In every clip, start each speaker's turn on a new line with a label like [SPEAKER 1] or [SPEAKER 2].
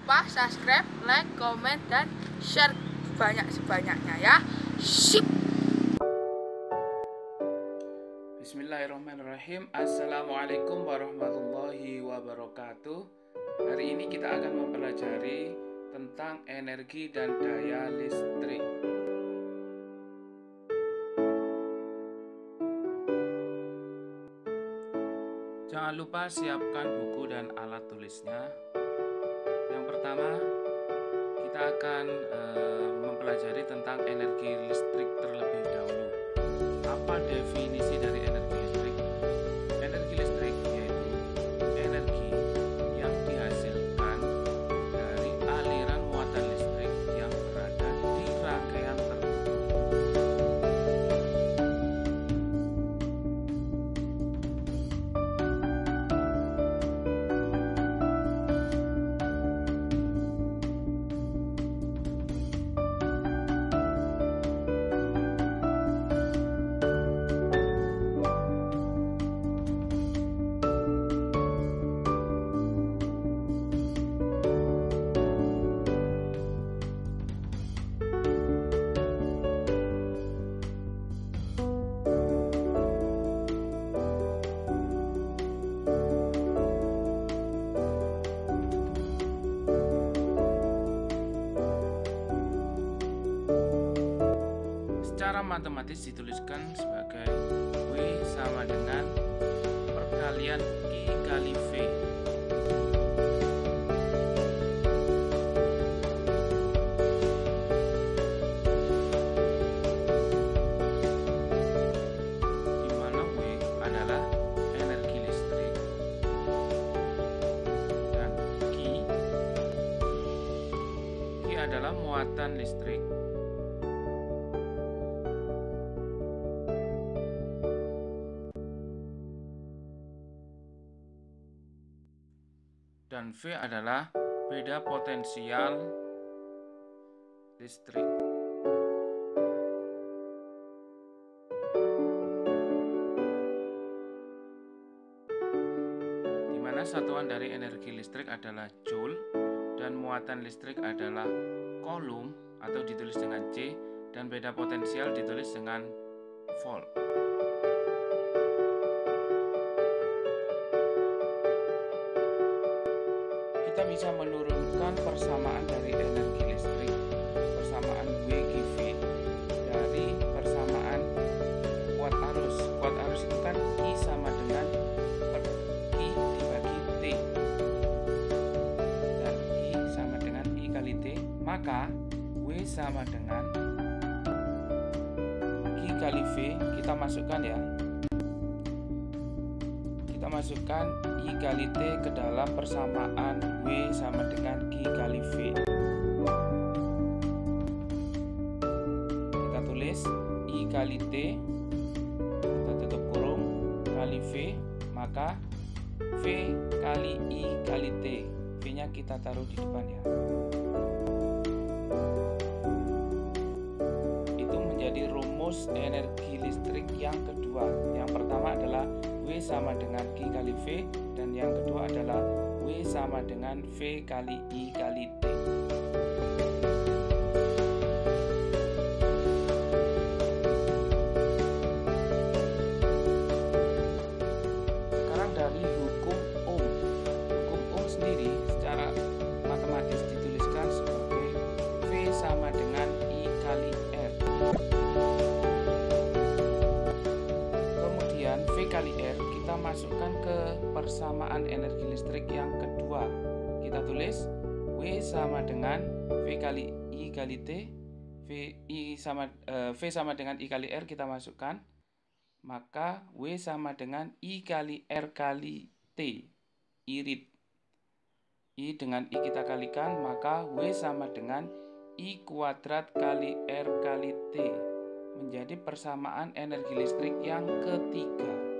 [SPEAKER 1] lupa subscribe, like, komen, dan share sebanyak-banyaknya ya. Sip.
[SPEAKER 2] Bismillahirrahmanirrahim. Assalamualaikum warahmatullahi wabarakatuh. Hari ini kita akan mempelajari tentang energi dan daya listrik. Jangan lupa siapkan buku dan alat tulisnya. Yang pertama, kita akan mempelajari tentang energi listrik terlebih dahulu. Apa definisi dari energi listrik? Energi listrik yaitu energi yang dihasilkan dari aliran muatan listrik yang berada di rangkaian tertutup. Secara matematis dituliskan sebagai W sama dengan perkalian I kali V. Di mana W adalah energi listrik dan Q adalah muatan listrik. Dan V adalah beda potensial listrik. Di mana satuan dari energi listrik adalah joule dan muatan listrik adalah coulomb atau ditulis dengan C, dan beda potensial ditulis dengan volt. Kita bisa menurunkan persamaan dari energi listrik, persamaan WGV, dari persamaan kuat arus. Kuat arus itu kan I sama dengan I dibagi T, dan I sama dengan I kali T, maka W sama dengan Q kali V. Kita masukkan ya, kita masukkan I kali T ke dalam persamaan W sama dengan Q kali V. Kita tulis I kali T, kita tutup kurung, kali V, maka V kali I kali T. V nya kita taruh di depan ya. Itu menjadi rumus energi listrik yang kedua. Yang pertama adalah W sama dengan Q kali V, dan yang kedua adalah W sama dengan V kali I kali T. Sekarang dari hukum Ohm. Hukum Ohm sendiri secara matematis dituliskan sebagai V sama dengan I kali R. Kemudian V kali R kita masukkan ke persamaan energi listrik yang kedua. Kita tulis W sama dengan V kali I kali T, V sama dengan I kali R kita masukkan, maka W sama dengan I kali R kali T, irit. I dengan I kita kalikan, maka W sama dengan I kuadrat kali R kali T, menjadi persamaan energi listrik yang ketiga.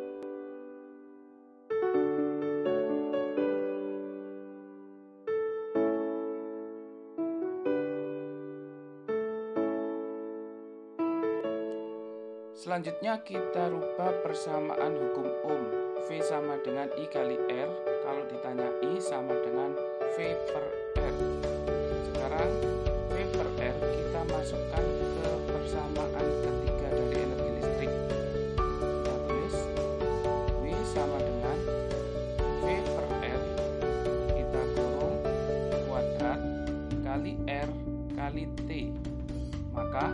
[SPEAKER 2] Selanjutnya kita rubah persamaan hukum Ohm. V sama dengan I kali R. Kalau ditanya I sama dengan V per R. masukkan ke persamaan ketiga dari energi listrik. Kita tulis W sama dengan V per R, kita kurung kuadrat kali R kali T. Maka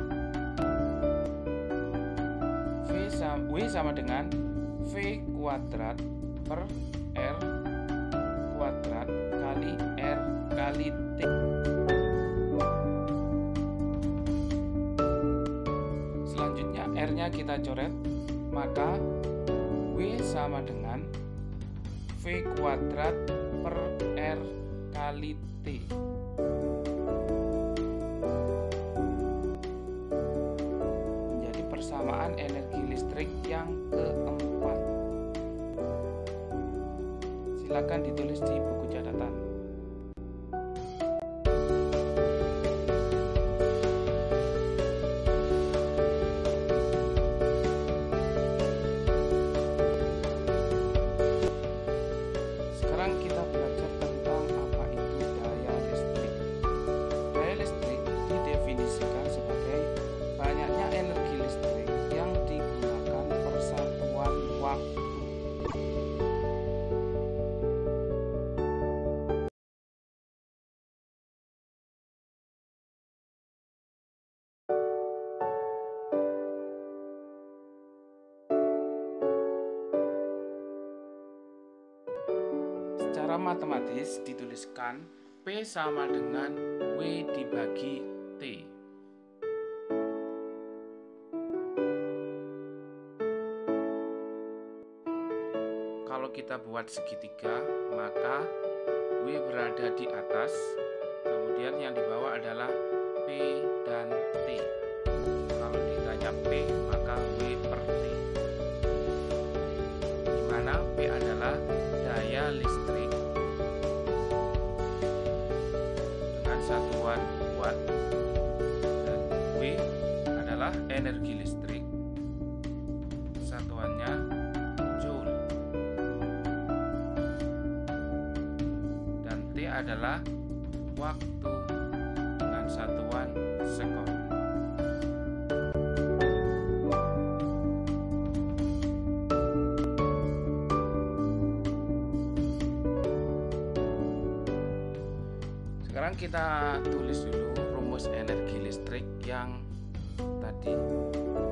[SPEAKER 2] W sama dengan V kuadrat per R kuadrat kali R kali T. Selanjutnya R-nya kita coret, maka W sama dengan V kuadrat per R kali T. Menjadi persamaan energi listrik yang keempat. Silakan ditulis di buku catatan. Sekarang kita belajar tentang apa itu daya listrik. Daya listrik didefinisikan sebagai banyaknya energi listrik yang digunakan per satuan waktu. Secara matematis dituliskan P sama dengan W dibagi T. Kalau kita buat segitiga, maka W berada di atas, kemudian yang di bawah adalah P dan T. Kalau ditanya P, maka W per T, di mana P adalah daya listrik dengan satuan watt dan W adalah energi listrik, satuannya joule, dan T adalah waktu dengan satuan sekon. Sekarang kita tulis dulu rumus energi listrik yang tadi.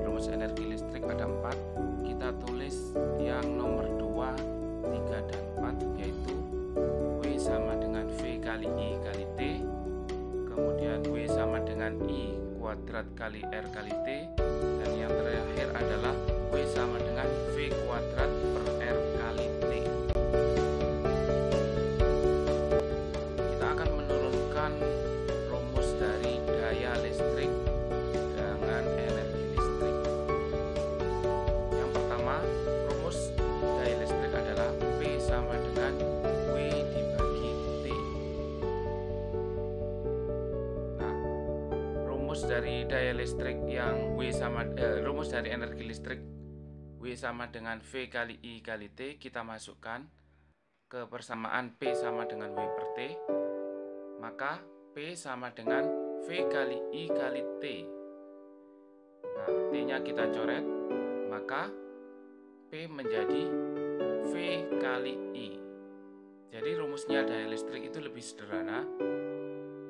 [SPEAKER 2] Rumus energi listrik ada 4. Kita tulis yang nomor 2, 3, dan 4, yaitu W sama dengan V kali I kali T, kemudian W sama dengan I kuadrat kali R kali T, dan yang terakhir adalah W sama dengan V kuadrat per R kali T. Rumus dari daya listrik dengan energi listrik. Yang pertama, rumus daya listrik adalah P sama dengan W dibagi T. Nah, rumus dari daya listrik yang rumus dari energi listrik W sama dengan V kali I kali T kita masukkan ke persamaan P sama dengan W per T. Maka P sama dengan V kali I kali T. Nah, T-nya kita coret, maka P menjadi V kali I. Jadi rumusnya daya listrik itu lebih sederhana,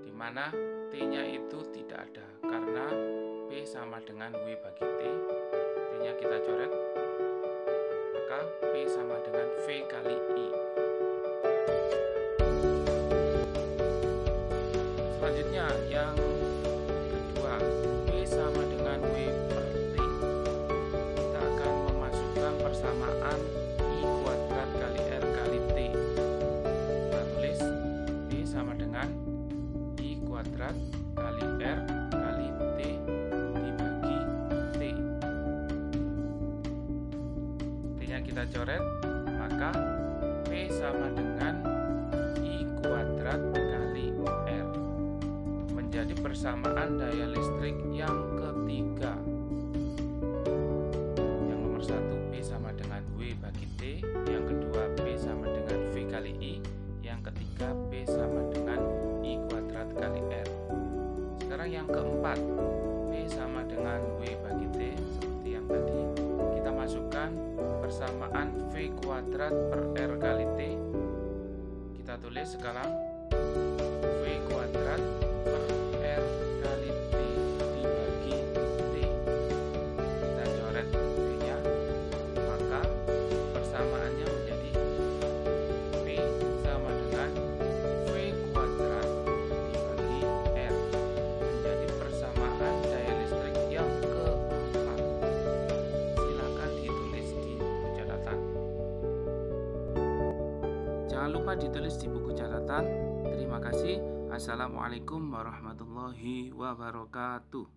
[SPEAKER 2] di mana T-nya itu tidak ada, karena P sama dengan W bagi T. T-nya kita coret, maka P sama dengan V kali I. Selanjutnya yang kedua, P sama dengan W per T. Kita akan memasukkan persamaan I kuadrat kali R kali T. Kita tulis P sama dengan I kuadrat kali R kali T dibagi T. T-nya kita coret, maka P sama dengan I kuadrat kali R. Menjadi persamaan daya listrik yang ketiga. Yang nomor 1 P sama dengan W bagi T, yang kedua P sama dengan V kali I, yang ketiga P sama dengan I kuadrat kali R. Sekarang yang keempat, V sama dengan W bagi T. Seperti yang tadi, kita masukkan persamaan V kuadrat per R kali T. Kita tulis sekarang V kuadrat per R kali T dibagi T. Kita coret V-nya, maka persamaannya menjadi V sama dengan V kuadrat dibagi R, menjadi persamaan daya listrik yang keempat. Silakan ditulis di buku catatan. Jangan lupa ditulis di buku catatan. Terima kasih. Assalamualaikum warahmatullahi wabarakatuh.